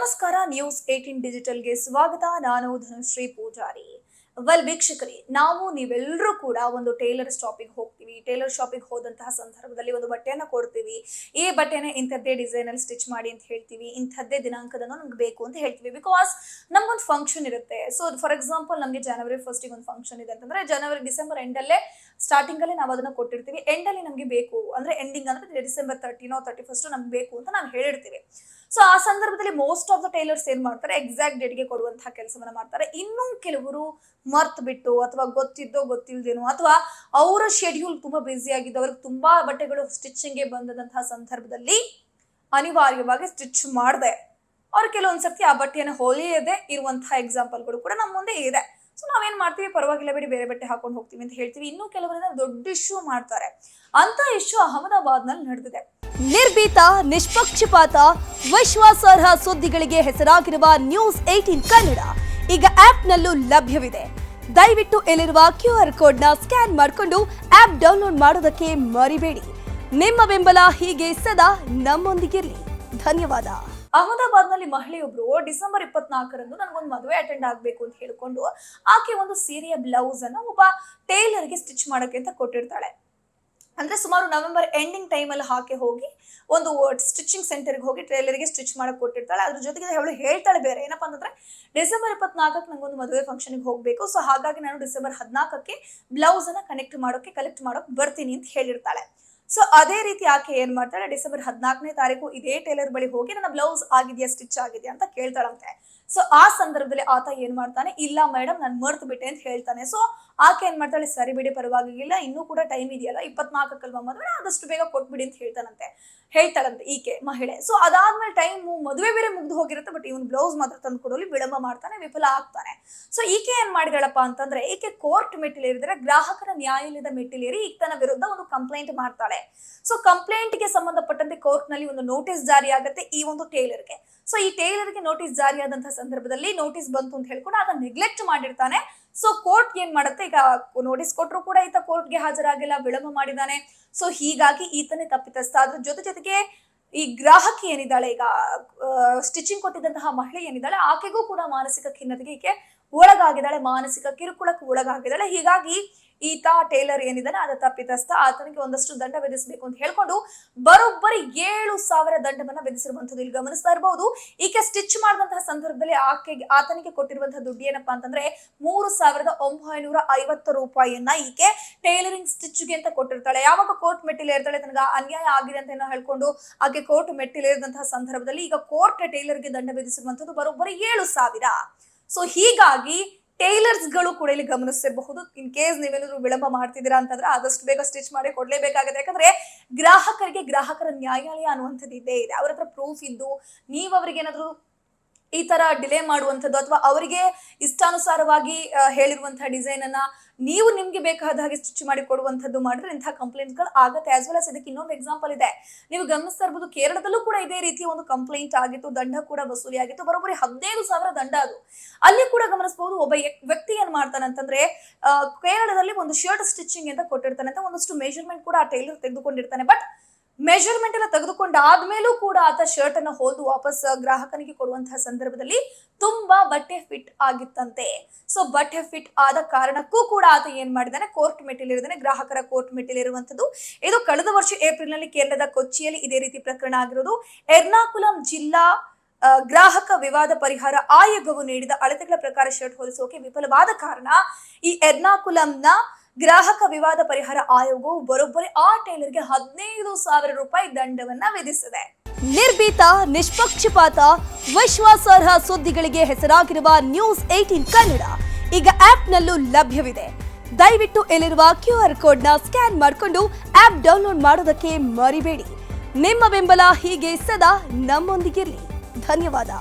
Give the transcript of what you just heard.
ನಮಸ್ಕಾರ. ನ್ಯೂಸ್ 18 ಡಿಜಿಟಲ್ಗೆ ಸ್ವಾಗತ. ನಾನು ಧನುಶ್ರೀ ಪೂಜಾರಿ. ವೀಕ್ಷಕರೇ, ನೀವೆಲ್ಲರೂ ಕೂಡ ಒಂದು ಟೈಲರ್ ಶಾಪಿಗೆ ಹೋಗ್ತೀವಿ. ಟೈಲರ್ ಶಾಪಿಗೆ ಹೋದಂತಹ ಸಂದರ್ಭದಲ್ಲಿ ಒಂದು ಬಟ್ಟೆಯನ್ನು ಕೊಡ್ತೀವಿ. ಈ ಬಟ್ಟೆನ ಇಂಥದ್ದೇ ಡಿಸೈನ್ ಅಲ್ಲಿ ಸ್ಟಿಚ್ ಮಾಡಿ ಅಂತ ಹೇಳ್ತೀವಿ. ಇಂಥದ್ದೇ ದಿನಾಂಕದನ್ನು ನಮ್ಗೆ ಬೇಕು ಅಂತ ಹೇಳ್ತೀವಿ. ಬಿಕಾಸ್ ನಮ್ಗೊಂದು ಫಂಕ್ಷನ್ ಇರುತ್ತೆ. ಸೊ ಫಾರ್ ಎಕ್ಸಾಂಪಲ್, ನಮಗೆ ಜನವರಿ 1 ಒಂದು ಫಂಕ್ಷನ್ ಇದೆ ಅಂತಂದ್ರೆ ಡಿಸೆಂಬರ್ ಎಂಡಲ್ಲೇ ಸ್ಟಾರ್ಟಿಂಗ್ ಅಲ್ಲಿ ನಾವು ಅದನ್ನ ಕೊಟ್ಟಿರ್ತೀವಿ. ಎಂಡ್ ಅಲ್ಲಿ ನಮಗೆ ಬೇಕು ಅಂದ್ರೆ ಎಂಡಿಂಗ್ ಅಂದ್ರೆ ಡಿಸೆಂಬರ್ 30 31 ನಮ್ಗೆ ಬೇಕು ಅಂತ ನಾವು ಹೇಳಿರ್ತೀವಿ. ಸೊ ಆ ಸಂದರ್ಭದಲ್ಲಿ ಮೋಸ್ಟ್ ಆಫ್ ದ ಟೈಲರ್ಸ್ ಏನ್ ಮಾಡ್ತಾರೆ, ಎಕ್ಸಾಕ್ಟ್ ಡೇಟ್ಗೆ ಕೊಡುವಂತಹ ಕೆಲಸವನ್ನ ಮಾಡ್ತಾರೆ. ಇನ್ನೂ ಕೆಲವರು ಮರ್ತ್ ಬಿಟ್ಟು ಅಥವಾ ಗೊತ್ತಿದ್ದೋ ಗೊತ್ತಿಲ್ದೇನೋ ಅಥವಾ ಅವರ ಶೆಡ್ಯೂಲ್ ತುಂಬಾ ಬ್ಯುಸಿ ಆಗಿದ್ದು ಅವ್ರಿಗೆ ತುಂಬಾ ಬಟ್ಟೆಗಳು ಸ್ಟಿಚಿಂಗ್ಗೆ ಬಂದಂತಹ ಸಂದರ್ಭದಲ್ಲಿ ಅನಿವಾರ್ಯವಾಗಿ ಸ್ಟಿಚ್ ಮಾಡದೆ ಅವ್ರು ಕೆಲವೊಂದ್ಸರ್ತಿ ಆ ಬಟ್ಟೆಯನ್ನು ಹೊಲಿಯದೆ ಇರುವಂತಹ ಎಕ್ಸಾಂಪಲ್ಗಳು ಕೂಡ ನಮ್ಮ ಮುಂದೆ ಇದೆ. ಸೊ ನಾವೇನ್ ಮಾಡ್ತೀವಿ, ಪರವಾಗಿಲ್ಲ ಬಿಡಿ, ಬೇರೆ ಬಟ್ಟೆ ಹಾಕೊಂಡು ಹೋಗ್ತೀವಿ ಅಂತ ಹೇಳ್ತೀವಿ. ಇನ್ನೂ ಕೆಲವರಿಂದ ದೊಡ್ಡ ಇಶ್ಯೂ ಮಾಡ್ತಾರೆ. ಅಂತ ಇಶ್ಯೂ ಅಹಮದಾಬಾದ್ ನಲ್ಲಿ ನಡೆದಿದೆ. ನಿರ್ಭೀತ, ನಿಷ್ಪಕ್ಷಪಾತ, ವಿಶ್ವಾಸಾರ್ಹ ಸುದ್ದಿಗಳಿಗೆ ಹೆಸರಾಗಿರುವ ನ್ಯೂಸ್ 18 ಕನ್ನಡ ಈಗ ಆಪ್ನಲ್ಲೂ ಲಭ್ಯವಿದೆ. ದಯವಿಟ್ಟು ಇಲ್ಲಿರುವ QR ಕೋಡ್ನ ಸ್ಕ್ಯಾನ್ ಮಾಡಿಕೊಂಡು ಆಪ್ ಡೌನ್ಲೋಡ್ ಮಾಡೋದಕ್ಕೆ ಮರಿಬೇಡಿ. ನಿಮ್ಮ ಬೆಂಬಲ ಹೀಗೆ ಸದಾ ನಮ್ಮೊಂದಿಗಿರಲಿ. ಧನ್ಯವಾದ. ಅಹಮದಾಬಾದ್ ನಲ್ಲಿ ಮಹಿಳೆಯೊಬ್ರು ಡಿಸೆಂಬರ್ 24ರಂದು ನನಗೊಂದು ಮದುವೆ ಅಟೆಂಡ್ ಆಗ್ಬೇಕು ಅಂತ ಹೇಳಿಕೊಂಡು ಆಕೆ ಒಂದು ಸೀರೆಯ ಬ್ಲೌಸ್ ಅನ್ನ ಒಬ್ಬ ಟೈಲರ್ಗೆ ಸ್ಟಿಚ್ ಮಾಡೋಕೆ ಅಂತ ಕೊಟ್ಟಿರ್ತಾಳೆ. ಅಂದ್ರೆ ಸುಮಾರು ನವೆಂಬರ್ ಎಂಡಿಂಗ್ ಟೈಮ್ ಅಲ್ಲಿ ಹಾಕಿ ಹೋಗಿ ಒಂದು ಸ್ಟಿಚಿಂಗ್ ಸೆಂಟರ್ಗೆ ಹೋಗಿ ಟೈಲರ್ಗೆ ಸ್ಟಿಚ್ ಮಾಡಕ್ ಕೊಟ್ಟಿರ್ತಾಳೆ. ಅದ್ರ ಜೊತೆಗೆ ಅವಳು ಹೇಳ್ತಾಳೆ ಬೇರೆ ಏನಪ್ಪಾ ಅಂತಂದ್ರೆ, ಡಿಸೆಂಬರ್ 24ಕ್ಕೆ ನಂಗೊಂದು ಮದುವೆ ಫಂಕ್ಷನ್ಗೆ ಹೋಗ್ಬೇಕು. ಸೊ ಹಾಗಾಗಿ ನಾನು ಡಿಸೆಂಬರ್ 14ಕ್ಕೆ ಬ್ಲೌಸ್ ಅನ್ನ ಕಲೆಕ್ಟ್ ಮಾಡೋಕೆ ಬರ್ತೀನಿ ಅಂತ ಹೇಳಿರ್ತಾಳೆ. ಸೊ ಅದೇ ರೀತಿ ಆಕೆ ಏನ್ ಮಾಡ್ತಾಳೆ, ಡಿಸೆಂಬರ್ 14ನೇ ತಾರೀಕು ಇದೇ ಟೈಲರ್ ಬಳಿ ಹೋಗಿ ನನ್ನ ಬ್ಲೌಸ್ ಆಗಿದೆಯಾ, ಸ್ಟಿಚ್ ಆಗಿದೆಯಾ ಅಂತ ಕೇಳ್ತಾಳಂತೆ. ಸೊ ಆ ಸಂದರ್ಭದಲ್ಲಿ ಆತ ಏನ್ ಮಾಡ್ತಾನೆ, ಇಲ್ಲ ಮೇಡಮ್ ನಾನು ಮರ್ತು ಬಿಟ್ಟೆ ಅಂತ ಹೇಳ್ತಾನೆ. ಸೊ ಆಕೆ ಏನ್ ಮಾಡ್ತಾಳೆ, ಸರಿ ಬಿಡಿ ಪರವಾಗಿಲ್ಲ, ಇನ್ನೂ ಕೂಡ ಟೈಮ್ ಇದೆಯಲ್ಲ, 24ಕ್ಕಲ್ವಾ ಮದುವೆ, ಆದಷ್ಟು ಬೇಗ ಕೊಟ್ಬಿಡಿ ಅಂತ ಹೇಳ್ತಾಳಂತೆ ಈಕೆ ಮಹಿಳೆ. ಸೊ ಅದಾದ್ಮೇಲೆ ಮದುವೆ ಬೇರೆ ಮುಗ್ದು ಹೋಗಿರುತ್ತೆ. ಬಟ್ ಇವನು ಬ್ಲೌಸ್ ಮಾತ್ರ ತಂದು ಕೊಡೋಲಿ ವಿಳಂಬ ಮಾಡ್ತಾನೆ, ವಿಫಲ ಆಗ್ತಾನೆ. ಸೊ ಈಕೆ ಏನ್ ಮಾಡಿದಳಪ್ಪ ಅಂತಂದ್ರೆ, ಈಕೆ ಕೋರ್ಟ್ ಮೆಟ್ಟಿಲೇರಿದ್ರೆ ಗ್ರಾಹಕರ ನ್ಯಾಯಾಲಯದ ಮೆಟ್ಟಿಲೇರಿ ಈಗ ತನ್ನ ವಿರುದ್ಧ ಒಂದು ಕಂಪ್ಲೇಂಟ್ ಮಾಡ್ತಾಳೆ. ಸೊ ಕಂಪ್ಲೇಂಟ್ ಗೆ ಸಂಬಂಧಪಟ್ಟಂತೆ ಕೋರ್ಟ್ ನಲ್ಲಿ ಒಂದು ನೋಟಿಸ್ ಜಾರಿ ಆಗುತ್ತೆ ಈ ಒಂದು ಟೈಲರ್ಗೆ. ಸೊ ಈ ಟೈಲರ್ಗೆ ನೋಟಿಸ್ ಜಾರಿ ಆದಂತಹ ಸಂದರ್ಭದಲ್ಲಿ ನೋಟಿಸ್ ಬಂತು ಅಂತ ಹೇಳ್ಕೊಂಡು ಆತ ನೆಗ್ಲೆಕ್ಟ್ ಮಾಡಿರ್ತಾನೆ. ಸೊ ಕೋರ್ಟ್ ಏನ್ ಮಾಡುತ್ತೆ, ಈಗ ನೋಟಿಸ್ ಕೊಟ್ಟರು ಕೂಡ ಈತ ಕೋರ್ಟ್ಗೆ ಹಾಜರಾಗಿಲ್ಲ, ವಿಳಂಬ ಮಾಡಿದಾನೆ. ಸೊ ಹೀಗಾಗಿ ಈತನೇ ತಪ್ಪಿತಸ್ಥ. ಅದ್ರ ಜೊತೆಗೆ ಈ ಗ್ರಾಹಕಿ ಏನಿದ್ದಾಳೆ, ಈಗ ಸ್ಟಿಚಿಂಗ್ ಕೊಟ್ಟಿದ್ದಂತಹ ಮಹಿಳೆ ಏನಿದ್ದಾಳೆ, ಆಕೆಗೂ ಕೂಡ ಮಾನಸಿಕ ಖಿನ್ನತೆಗೆ ಈಕೆ ಒಳಗಾಗಿದ್ದಾಳೆ, ಮಾನಸಿಕ ಕಿರುಕುಳಕ್ಕೆ ಒಳಗಾಗಿದ್ದಾಳೆ. ಹೀಗಾಗಿ ಈತ ಟೈಲರ್ ಏನಿದ್ದಾನೆ ಅದ ತಪ್ಪಿತಸ್ಥ. ಆತನಿಗೆ ಒಂದಷ್ಟು ದಂಡ ವಿಧಿಸಬೇಕು ಅಂತ ಹೇಳ್ಕೊಂಡು ಬರೋಬ್ಬರಿ 7,000 ದಂಡವನ್ನ ವಿಧಿಸಿರುವಂತದ್ದು ಇಲ್ಲಿ ಗಮನಿಸ್ತಾ ಇರಬಹುದು. ಈಕೆ ಸ್ಟಿಚ್ ಮಾಡಿದಂತಹ ಸಂದರ್ಭದಲ್ಲಿ ಆತನಿಗೆ ಕೊಟ್ಟಿರುವಂತಹ ದುಡ್ಡು ಏನಪ್ಪಾ ಅಂತಂದ್ರೆ 3,950 ರೂಪಾಯಿಯನ್ನ ಈಕೆ ಟೈಲರಿಂಗ್ ಸ್ಟಿಚ್ಗೆ ಅಂತ ಕೊಟ್ಟಿರ್ತಾಳೆ. ಯಾವಾಗ ಕೋರ್ಟ್ ಮೆಟ್ಟಿಲೇರ್ತಾಳೆ, ತನಗೆ ಅನ್ಯಾಯ ಆಗಿದೆ ಅಂತ ಹೇಳ್ಕೊಂಡು ಆಕೆ ಕೋರ್ಟ್ ಮೆಟ್ಟಿಲೇರಿದಂತಹ ಸಂದರ್ಭದಲ್ಲಿ ಈಗ ಕೋರ್ಟ್ ಟೈಲರ್ಗೆ ದಂಡ ವಿಧಿಸಿರುವಂತದ್ದು ಬರೋಬ್ಬರಿ 7,000. ಸೊ ಹೀಗಾಗಿ ಟೈಲರ್ಸ್ ಗಳು ಕೂಡ ಇಲ್ಲಿ ಗಮನಿಸಿರಬಹುದು. ಇನ್ ಕೇಸ್ ನೀವೇನಾದ್ರು ವಿಳಂಬ ಮಾಡ್ತಿದ್ದೀರಾ ಅಂತಂದ್ರೆ ಆದಷ್ಟು ಬೇಗ ಸ್ಟಿಚ್ ಮಾಡಿ ಕೊಡ್ಲೇಬೇಕಾಗುತ್ತೆ. ಯಾಕಂದ್ರೆ ಗ್ರಾಹಕರ ನ್ಯಾಯಾಲಯ ಅನ್ನುವಂಥದ್ದು ಇದ್ದೇ ಇದೆ. ಅವ್ರ ಹತ್ರ ಪ್ರೂಫ್ ಇದ್ದು ನೀವು ಅವ್ರಿಗೆ ಏನಾದ್ರು ಈ ತರ ಡಿಲೇ ಮಾಡುವಂಥದ್ದು ಅಥವಾ ಅವರಿಗೆ ಇಷ್ಟಾನುಸಾರವಾಗಿ ಹೇಳಿರುವಂತಹ ಡಿಸೈನ್ ಅನ್ನ ನೀವು ನಿಮ್ಗೆ ಬೇಕಾದ ಹಾಗೆ ಸ್ಟಿಚ್ ಮಾಡಿ ಕೊಡುವಂಥದ್ದು ಮಾಡಿದ್ರೆ ಇಂತಹ ಕಂಪ್ಲೇಂಟ್ ಗಳು ಆಗುತ್ತೆ. ಆಸ್ ವೆಲ್ ಆಸ್ ಇದಕ್ಕೆ ಇನ್ನೊಂದು ಎಕ್ಸಾಂಪಲ್ ಇದೆ, ನೀವು ಗಮನಿಸ್ತಾ ಇರಬಹುದು. ಕೇರಳದಲ್ಲೂ ಕೂಡ ಇದೇ ರೀತಿಯ ಒಂದು ಕಂಪ್ಲೇಂಟ್ ಆಗಿತ್ತು, ದಂಡ ಕೂಡ ವಸೂಲಿ ಆಗಿತ್ತು, ಬರೋಬ್ಬರಿ 15,000 ದಂಡ. ಅದು ಅಲ್ಲಿ ಕೂಡ ಗಮನಿಸಬಹುದು. ಒಬ್ಬ ವ್ಯಕ್ತಿ ಏನ್ ಮಾಡ್ತಾನೆ ಅಂತಂದ್ರೆ, ಕೇರಳದಲ್ಲಿ ಒಂದು ಶರ್ಟ್ ಸ್ಟಿಚಿಂಗ್ ಅಂತ ಕೊಟ್ಟಿರ್ತಾನೆ ಅಂತ ಒಂದಷ್ಟು ಮೆಜರ್ಮೆಂಟ್ ಕೂಡ ಆ ಟೈಲರ್ ತೆಗೆದುಕೊಂಡಿರ್ತಾನೆ. ಬಟ್ ಮೆಜರ್ಮೆಂಟ್ ಎಲ್ಲ ತೆಗೆದುಕೊಂಡಾದ್ಮೇಲೂ ಕೂಡ ಆತ ಶರ್ಟ್ ಅನ್ನ ಹೊಲ್ದು ವಾಪಸ್ ಗ್ರಾಹಕನಿಗೆ ಕೊಡುವಂತಹ ಸಂದರ್ಭದಲ್ಲಿ ತುಂಬಾ ಬಟ್ಟೆ ಫಿಟ್ ಆಗಿತ್ತಂತೆ. ಸೊ ಬಟ್ಟೆ ಫಿಟ್ ಆದ ಕಾರಣಕ್ಕೂ ಕೂಡ ಆತ ಏನ್ ಮಾಡಿದಾನೆ, ಕೋರ್ಟ್ ಮೆಟ್ಟಿಲಿರಿದಾನೆ, ಗ್ರಾಹಕರ ಕೋರ್ಟ್ ಮೆಟ್ಟಿಲಿರುವಂತದ್ದು. ಇದು ಕಳೆದ ವರ್ಷ ಏಪ್ರಿಲ್ ನಲ್ಲಿ ಕೇರಳದ ಕೊಚ್ಚಿಯಲ್ಲಿ ಇದೇ ರೀತಿ ಪ್ರಕರಣ ಆಗಿರೋದು. ಎರ್ನಾಕುಲಂ ಜಿಲ್ಲಾ ಗ್ರಾಹಕ ವಿವಾದ ಪರಿಹಾರ ಆಯೋಗವು ನೀಡಿದ ಅಳತೆಗಳ ಪ್ರಕಾರ ಶರ್ಟ್ ಹೊಲಿಸೋಕೆ ವಿಫಲವಾದ ಕಾರಣ ಈ ಎರ್ನಾಕುಲಂನ ಗ್ರಾಹಕ ವಿವಾದ ಪರಿಹಾರ ಆಯೋಗವು ಬರೋಬ್ಬರಿ ಆ ಟೈಲರ್ಗೆ 15,000 ರೂಪಾಯಿ ದಂಡವನ್ನ ವಿಧಿಸಿದೆ. ನಿರ್ಭೀತ, ನಿಷ್ಪಕ್ಷಪಾತ, ವಿಶ್ವಾಸಾರ್ಹ ಸುದ್ದಿಗಳಿಗೆ ಹೆಸರಾಗಿರುವ ನ್ಯೂಸ್ 18 ಕನ್ನಡ ಈಗ ಆಪ್ನಲ್ಲೂ ಲಭ್ಯವಿದೆ. ದಯವಿಟ್ಟು ಇಲ್ಲಿರುವ QR ಕೋಡ್ನ ಸ್ಕ್ಯಾನ್ ಮಾಡಿಕೊಂಡು ಆಪ್ ಡೌನ್ಲೋಡ್ ಮಾಡೋದಕ್ಕೆ ಮರಿಬೇಡಿ. ನಿಮ್ಮ ಬೆಂಬಲ ಹೀಗೆ ಸದಾ ನಮ್ಮೊಂದಿಗಿರಲಿ. ಧನ್ಯವಾದ.